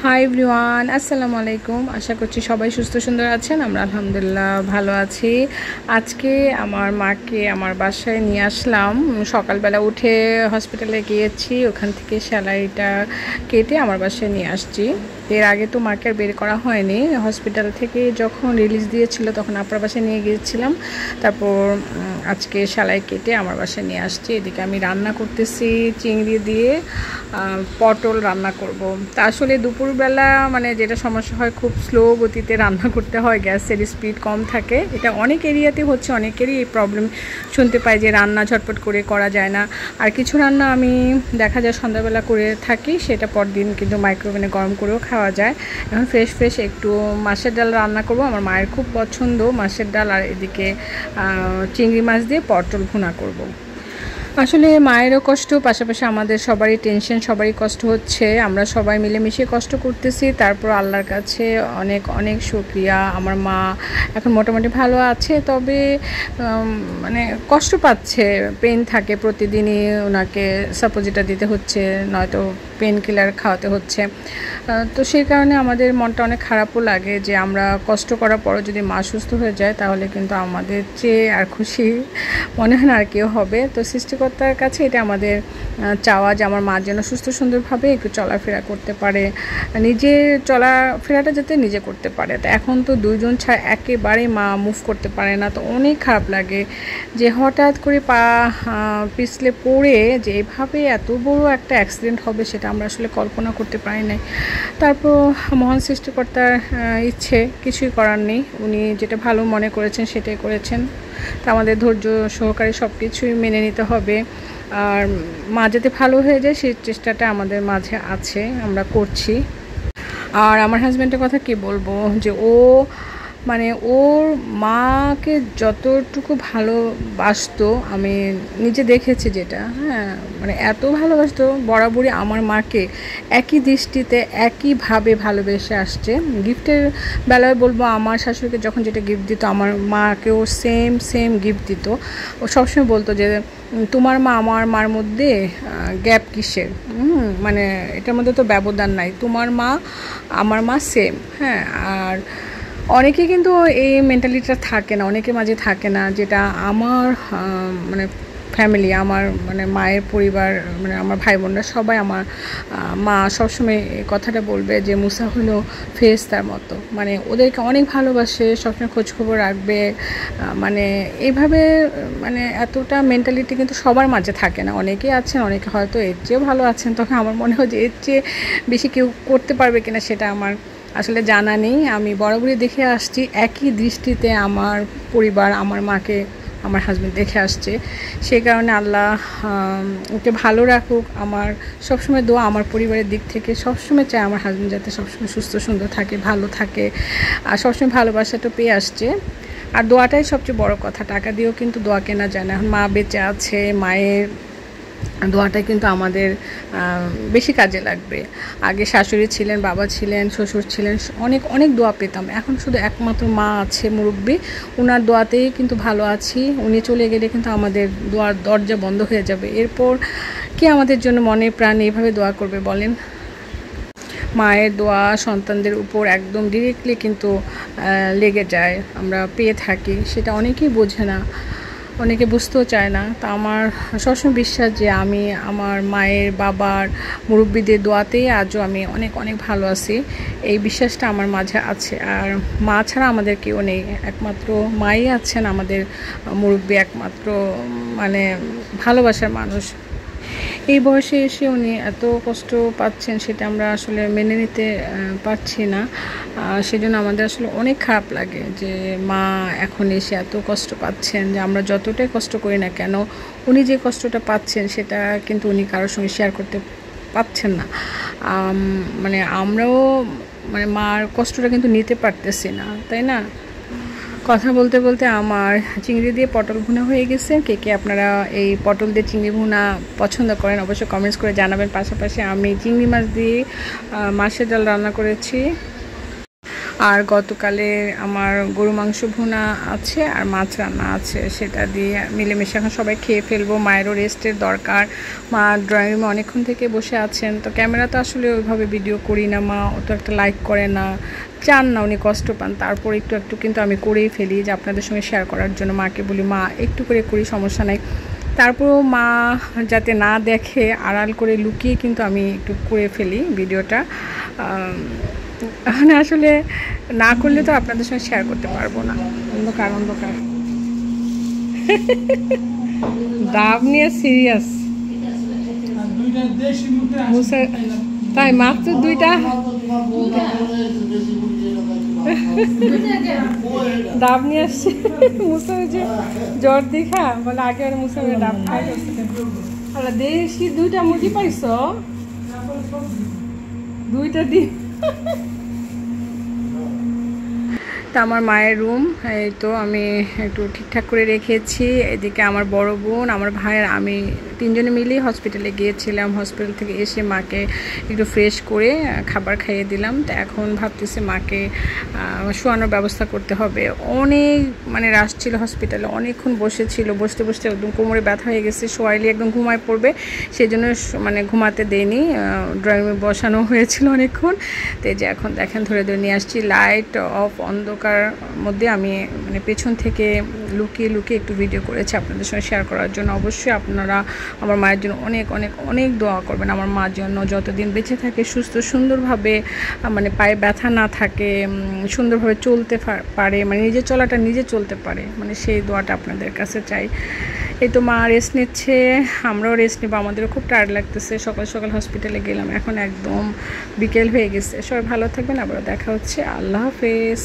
Hi everyone, আসসালামু আলাইকুম। আশা করছি সবাই সুস্থ সুন্দর আছেন। আমরা আলহামদুলিল্লাহ ভালো আছি। আজকে আমার মাকে আমার বাসায় নিয়ে আসলাম। সকালবেলা উঠে হসপিটালে গিয়েছি, ওখান থেকে সেলাইটা কেটে আমার বাসায় নিয়ে আসছি। এর আগে তো মাকে আর বের করা হয়নি। হসপিটাল থেকে যখন রিলিজ দিয়েছিল তখন আপনার বাসায় নিয়ে গিয়েছিলাম, তারপর আজকে সেলাই কেটে আমার বাসায় নিয়ে আসছি। এদিকে আমি রান্না করতেছি চিংড়ি দিয়ে পটল রান্না করব। তা আসলে দুপুরবেলা মানে যেটা সমস্যা হয়, খুব স্লো গতিতে রান্না করতে হয়, গ্যাসের স্পিড কম থাকে। এটা অনেক এরিয়াতে হচ্ছে, অনেকেরই এই প্রবলেম শুনতে পাই যে রান্না ঝটপট করে করা যায় না। আর কিছু রান্না আমি দেখা যায় সন্ধ্যাবেলা করে থাকি, সেটা পরদিন কিন্তু মাইক্রোওভেনে গরম করেও খাওয়া যায়। এখন ফ্রেশ একটু মাছের ডাল রান্না করব, আমার মায়ের খুব পছন্দ মাছের ডাল। আর এদিকে চিংড়ি মাছ দিয়ে পটল ভুনা করব। আসলে মায়েরও কষ্ট, পাশাপাশি আমাদের সবারই টেনশন, সবারই কষ্ট হচ্ছে। আমরা সবাই মিলেমিশে কষ্ট করতেছি। তারপর আল্লাহর কাছে অনেক অনেক শুকরিয়া, আমার মা এখন মোটামুটি ভালো আছে। তবে মানে কষ্ট পাচ্ছে, পেন থাকে প্রতিদিনই, ওনাকে সাপোজিটা দিতে হচ্ছে, নয়তো পেন কিলার খাওয়াতে হচ্ছে। তো সেই কারণে আমাদের মনটা অনেক খারাপও লাগে যে আমরা কষ্ট করার পরও যদি মা সুস্থ হয়ে যায় তাহলে কিন্তু আমাদের চেয়ে আর খুশি মনে হয় না আর কেউ হবে। তো সৃষ্টিকর্তার কাছে এটা আমাদের চাওয়া যে আমার মা যেন সুস্থ সুন্দরভাবে একটু চলাফেরা করতে পারে, নিজের চলাফেরাটা যাতে নিজে করতে পারে। তো এখন তো দুইজন ছাড়া একেবারে মা মুভ করতে পারে না। তো অনেক খারাপ লাগে যে হঠাৎ করে পা পিছলে পড়ে যে এভাবে এত বড় একটা অ্যাক্সিডেন্ট হবে, সেটা আমরা আসলে কল্পনা করতে পারি নাই। তারপর মহান সৃষ্টিকর্তার ইচ্ছে, কিছুই করার নেই। উনি যেটা ভালো মনে করেছেন সেটাই করেছেন। তা আমাদের ধৈর্য সহকারে সব কিছুই মেনে নিতে হবে। আর মা যাতে ভালো হয়ে যায় সেই চেষ্টাটা আমাদের মাঝে আছে, আমরা করছি। আর আমার হাজব্যান্ডের কথা কি বলবো, যে ও মানে ওর মাকে যতটুকু ভালোবাসতো আমি নিজে দেখেছি, যেটা মানে এত ভালোবাসতো বরাবরই আমার মাকে, একই দৃষ্টিতে একইভাবে ভালোবেসে আসছে। গিফটের বেলায় বলবো, আমার শাশুড়িকে যখন যেটা গিফট দিত আমার মাকেও সেম গিফট দিত। ও সবসময় বলতো যে তোমার মা আমার মার মধ্যে গ্যাপ কিসের, মানে এটার মধ্যে তো ব্যবধান নাই, তোমার মা আমার মা সেম। আর অনেকে কিন্তু এই মেন্টালিটিটা থাকে না, অনেকের মাঝে থাকে না, যেটা আমার মানে ফ্যামিলি, আমার মানে মায়ের পরিবার, মানে আমার ভাই বোনরা সবাই, আমার মা সবসময় এই কথাটা বলবে যে মুসা হলো ফেরেশতার মতো, মানে ওদেরকে অনেক ভালোবাসে, সবসময় খোঁজখবর রাখবে। মানে এইভাবে মানে এতটা মেন্টালিটি কিন্তু সবার মাঝে থাকে না, অনেকেই আছেন, অনেকে হয়তো এর চেয়েও ভালো আছেন। তখন আমার মনে হয় যে এর চেয়ে বেশি কেউ করতে পারবে কিনা সেটা আমার আসলে জানা নেই। আমি বরাবরই দেখে আসছি একই দৃষ্টিতে আমার পরিবার, আমার মাকে আমার হাজব্যান্ড দেখে আসছে। সেই কারণে আল্লাহ ওকে ভালো রাখুক। আমার সবসময় দোয়া, আমার পরিবারের দিক থেকে সবসময় চাই আমার হাজব্যান্ড যাতে সবসময় সুস্থ সুন্দর থাকে, ভালো থাকে, আর সবসময় ভালোবাসাটা পেয়ে আসছে। আর দোয়াটাই সবচেয়ে বড় কথা, টাকা দিয়েও কিন্তু দোয়া কেনা যায় না। এখন মা বেঁচে আছে, মায়ের দোয়াটা কিন্তু আমাদের বেশি কাজে লাগবে। আগে শাশুড়ি ছিলেন, বাবা ছিলেন, শ্বশুর ছিলেন, অনেক দোয়া পেতাম। এখন শুধু একমাত্র মা আছে মুরব্বি, ওনার দোয়াতেই কিন্তু ভালো আছি। উনি চলে গেলে কিন্তু আমাদের দোয়ার দরজা বন্ধ হয়ে যাবে। এরপর কে আমাদের জন্য মনে প্রাণে এইভাবে দোয়া করবে বলেন? মায়ের দোয়া সন্তানদের উপর একদম ডিরেক্টলি কিন্তু লেগে যায়, আমরা পেয়ে থাকি। সেটা অনেকেই বোঝে না, অনেকে বুঝতেও চায় না। তা আমার সবসময় বিশ্বাস যে আমি আমার মায়ের, বাবার, মুরব্বিদের দোয়াতেই আজও আমি অনেক ভালো আছি। এই বিশ্বাসটা আমার মাঝে আছে। আর মা ছাড়া আমাদের কেউ নেই, একমাত্র মাই আছেন আমাদের মুরব্বি, একমাত্র মানে ভালোবাসার মানুষ। এই বয়সে এসে উনি এত কষ্ট পাচ্ছেন সেটা আমরা আসলে মেনে নিতে পারছি না। সেজন্য আমাদের আসলে অনেক খারাপ লাগে যে মা এখন এসে এত কষ্ট পাচ্ছেন, যে আমরা যতটাই কষ্ট করি না কেন উনি যে কষ্টটা পাচ্ছেন সেটা কিন্তু উনি কারোর সঙ্গে শেয়ার করতে পারছেন না। মানে আমরাও মানে মার কষ্টটা কিন্তু নিতে পারতেছি না, তাই না? কথা বলতে বলতে আমার চিংড়ি দিয়ে পটল ভুনা হয়ে গেছে। কে আপনারা এই পটল দিয়ে চিংড়ি ভুনা পছন্দ করেন অবশ্যই কমেন্টস করে জানাবেন। পাশাপাশি আমি চিংড়ি মাছ দিয়ে মাছের ডাল রান্না করেছি। আর গতকালে আমার গরু মাংস ভুনা আছে আর মাছ রান্না আছে, সেটা দিয়ে মিলেমিশে এখন সবাই খেয়ে ফেলবো। মায়েরও রেস্টের দরকার, মা ড্রয়িং রুমে অনেকক্ষণ থেকে বসে আছেন, তো ক্যামেরা তো আসলে ওইভাবে ভিডিও করি না, মা অত একটা লাইক করে না, চান না, উনি কষ্ট পান, তারপর একটু একটু কিন্তু আমি করেই ফেলি যে আপনাদের সঙ্গে শেয়ার করার জন্য। মাকে বলি মা একটু করে করি, সমস্যা নাই, তারপরও মা যাতে না দেখে আড়াল করে লুকিয়ে কিন্তু আমি একটু করে ফেলি ভিডিওটা। মানে আসলে না করলে তো আপনাদের সঙ্গে শেয়ার করতে পারবো না। অন্ধকার অন্ধকার ডাব নিয়ে সিরিয়াস তাই, মাত্র দুইটা ডাব নিয়ে আসছে। মুসা যে জ্বর দেখা বলে আগে আর মুসা ডাব খাই করছে, দেশি দুইটা মুরগি পাইছ, দুইটা দিন। তা আমার মায়ের রুম এই তো আমি একটু ঠিকঠাক করে রেখেছি। এদিকে আমার বড় বোন, আমার ভাইয়ের, আমি তিনজনে মিলেই হসপিটালে গিয়েছিলাম। হসপিটাল থেকে এসে মাকে একটু ফ্রেশ করে খাবার খাইয়ে দিলাম। তো এখন ভাবতেছি মাকে শোয়ানোর ব্যবস্থা করতে হবে। অনেক মানে রাশ ছিল হসপিটালে, অনেকক্ষণ বসেছিল, বসতে বসতে একদম কোমরে ব্যথা হয়ে গেছে, শোয়াইলে একদম ঘুমায় পড়বে, সেই জন্য মানে ঘুমাতে দেয়নি, ড্রয়িং রুমে বসানো হয়েছিল অনেকক্ষণ। তো এই যে এখন দেখেন ধরে ধরে নিয়ে আসছি, লাইট অফ, অন্ধকার মধ্যে আমি মানে পেছন থেকে লুকিয়ে লুকিয়ে একটু ভিডিও করেছি আপনাদের সঙ্গে শেয়ার করার জন্য। অবশ্যই আপনারা আমার মায়ের জন্য অনেক অনেক অনেক দোয়া করবেন, আমার মার জন্য যতদিন বেঁচে থাকে সুস্থ সুন্দরভাবে, মানে পায়ে ব্যথা না থাকে, সুন্দরভাবে চলতে পারে, মানে নিজে চলাটা নিজে চলতে পারে, মানে সেই দোয়াটা আপনাদের কাছে চাই। এই তো মা রেস্ট নিচ্ছে, আমরাও রেস্ট নেবো, আমাদেরও খুব টায়ার্ড লাগতেছে, সকাল সকাল হসপিটালে গেলাম, এখন একদম বিকেল হয়ে গেছে। সবাই ভালো থাকবেন, আবারও দেখা হচ্ছে, আল্লাহ হাফেজ।